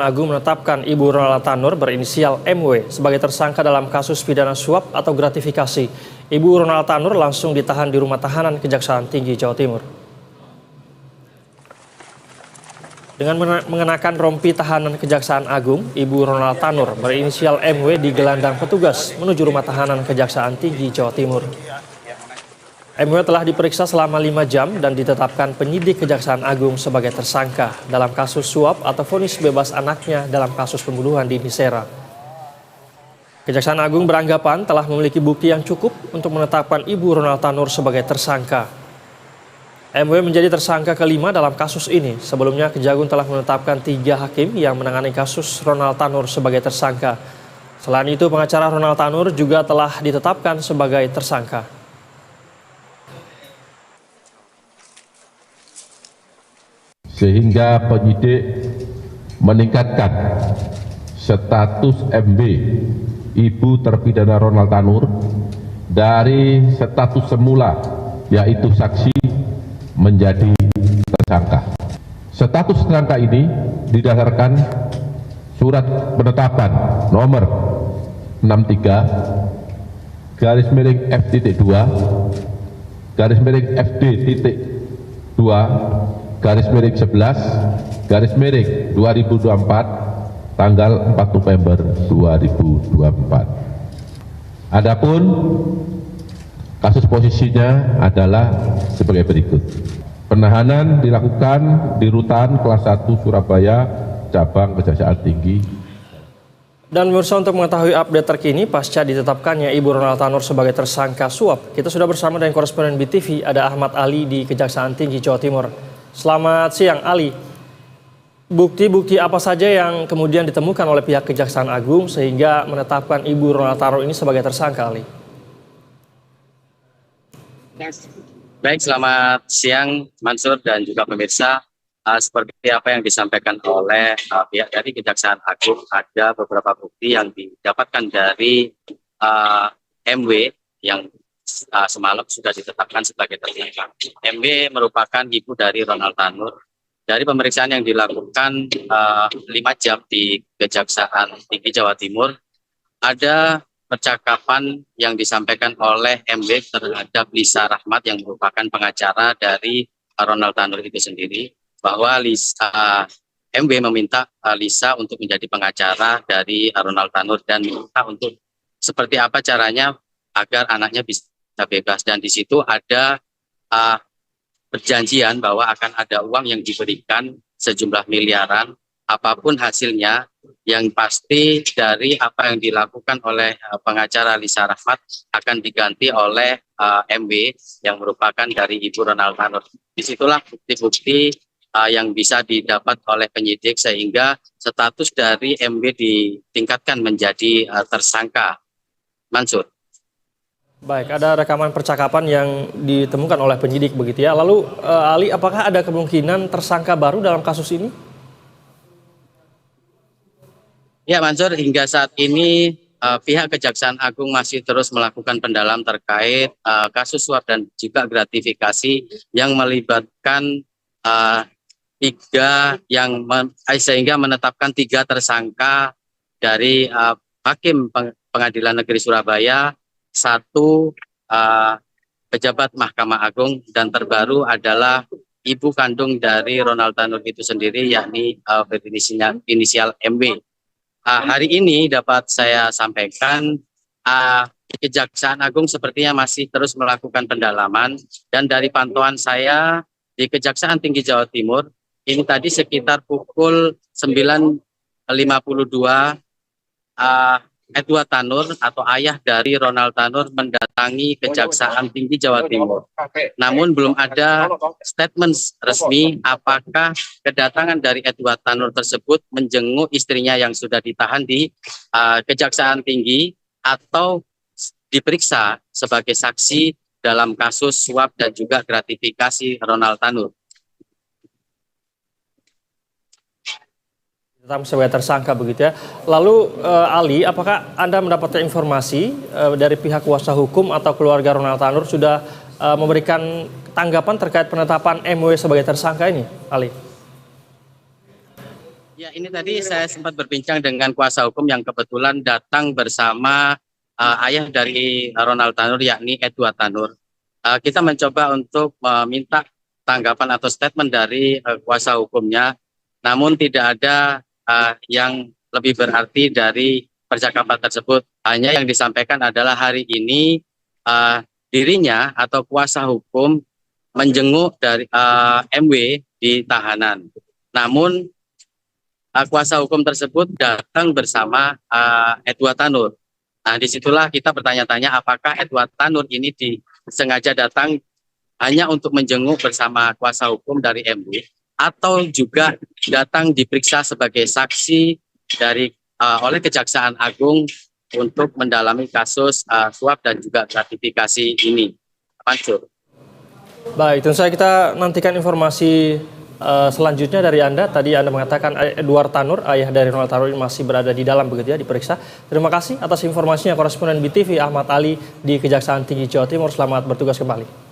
Agung menetapkan Ibu Ronald Tanur berinisial MW sebagai tersangka dalam kasus pidana suap atau gratifikasi. Ibu Ronald Tanur langsung ditahan di rumah tahanan Kejaksaan Tinggi Jawa Timur. Dengan mengenakan rompi tahanan Kejaksaan Agung, Ibu Ronald Tanur berinisial MW digelandang petugas menuju rumah tahanan Kejaksaan Tinggi Jawa Timur. MW telah diperiksa selama 5 jam dan ditetapkan penyidik Kejaksaan Agung sebagai tersangka dalam kasus suap atau vonis bebas anaknya dalam kasus pembunuhan di Nisera. Kejaksaan Agung beranggapan telah memiliki bukti yang cukup untuk menetapkan Ibu Ronald Tanur sebagai tersangka. MW menjadi tersangka kelima dalam kasus ini. Sebelumnya Kejagung telah menetapkan 3 hakim yang menangani kasus Ronald Tanur sebagai tersangka. Selain itu, pengacara Ronald Tanur juga telah ditetapkan sebagai tersangka. Sehingga penyidik meningkatkan status MB Ibu terpidana Ronald Tanur dari status semula yaitu saksi menjadi tersangka. Status tersangka ini didasarkan surat penetapan nomor 63-FTT2-FD11-2024 tanggal 4 November 2024. Adapun kasus posisinya adalah sebagai berikut. Penahanan dilakukan di Rutan Kelas 1 Surabaya, Cabang Kejaksaan Tinggi. Dan pemirsa, untuk mengetahui update terkini pasca ditetapkannya Ibu Ronald Tanur sebagai tersangka suap, kita sudah bersama dengan koresponden BTV, ada Ahmad Ali di Kejaksaan Tinggi Jawa Timur. Selamat siang, Ali. Bukti-bukti apa saja yang kemudian ditemukan oleh pihak Kejaksaan Agung sehingga menetapkan Ibu Ronald Tanur ini sebagai tersangka, Ali? Baik, selamat siang Mansur dan juga pemirsa. Seperti apa yang disampaikan oleh pihak dari Kejaksaan Agung, ada beberapa bukti yang didapatkan dari MW yang semalam sudah ditetapkan sebagai tersangka. MW merupakan ibu dari Ronald Tanur. Dari pemeriksaan yang dilakukan 5 jam di Kejaksaan Tinggi Jawa Timur, ada percakapan yang disampaikan oleh MW terhadap Lisa Rahmat yang merupakan pengacara dari Ronald Tanur itu sendiri, bahwa MW meminta Lisa untuk menjadi pengacara dari Ronald Tanur dan meminta untuk seperti apa caranya agar anaknya bisa bebas. Dan di situ ada perjanjian bahwa akan ada uang yang diberikan sejumlah miliaran, apapun hasilnya, yang pasti dari apa yang dilakukan oleh pengacara Lisa Rahmat akan diganti oleh MW yang merupakan dari Ibu Ronald Tanur. Disitulah bukti-bukti yang bisa didapat oleh penyidik sehingga status dari MW ditingkatkan menjadi tersangka. Mansur. Baik, ada rekaman percakapan yang ditemukan oleh penyidik begitu ya. Lalu Ali, apakah ada kemungkinan tersangka baru dalam kasus ini? Ya Mansur, hingga saat ini pihak Kejaksaan Agung masih terus melakukan pendalam terkait kasus suap dan juga gratifikasi yang melibatkan sehingga menetapkan 3 tersangka dari Hakim Pengadilan Negeri Surabaya, 1 pejabat Mahkamah Agung, dan terbaru adalah ibu kandung dari Ronald Tanur itu sendiri, yakni berinisial MW. Hari ini dapat saya sampaikan Kejaksaan Agung sepertinya masih terus melakukan pendalaman, dan dari pantauan saya di Kejaksaan Tinggi Jawa Timur ini tadi sekitar pukul 9.52 Edward Tanur atau ayah dari Ronald Tanur mendatangi Kejaksaan Tinggi Jawa Timur. Namun belum ada statement resmi apakah kedatangan dari Edward Tanur tersebut menjenguk istrinya yang sudah ditahan di Kejaksaan Tinggi atau diperiksa sebagai saksi dalam kasus suap dan juga gratifikasi Ronald Tanur. Sebagai tersangka begitu ya. Lalu Ali, apakah Anda mendapatkan informasi dari pihak kuasa hukum atau keluarga Ronald Tanur sudah memberikan tanggapan terkait penetapan MW sebagai tersangka ini, Ali? Ya, ini tadi saya sempat berbincang dengan kuasa hukum yang kebetulan datang bersama ayah dari Ronald Tanur, yakni Edward Tanur. Kita mencoba untuk meminta tanggapan atau statement dari kuasa hukumnya, namun tidak ada yang lebih berarti dari percakapan tersebut. Hanya yang disampaikan adalah hari ini dirinya atau kuasa hukum menjenguk dari MW di tahanan. Namun kuasa hukum tersebut datang bersama Edward Tanur. Nah, disitulah kita bertanya-tanya apakah Edward Tanur ini disengaja datang hanya untuk menjenguk bersama kuasa hukum dari MW atau juga datang diperiksa sebagai saksi dari oleh Kejaksaan Agung untuk mendalami kasus suap dan juga gratifikasi ini. Mansur. Baik, tentu saja kita nantikan informasi selanjutnya dari Anda. Tadi Anda mengatakan Edward Tanur, ayah dari Ronald Tanur, masih berada di dalam begitu ya, diperiksa. Terima kasih atas informasinya koresponden BTV Ahmad Ali di Kejaksaan Tinggi Jawa Timur. Selamat bertugas kembali.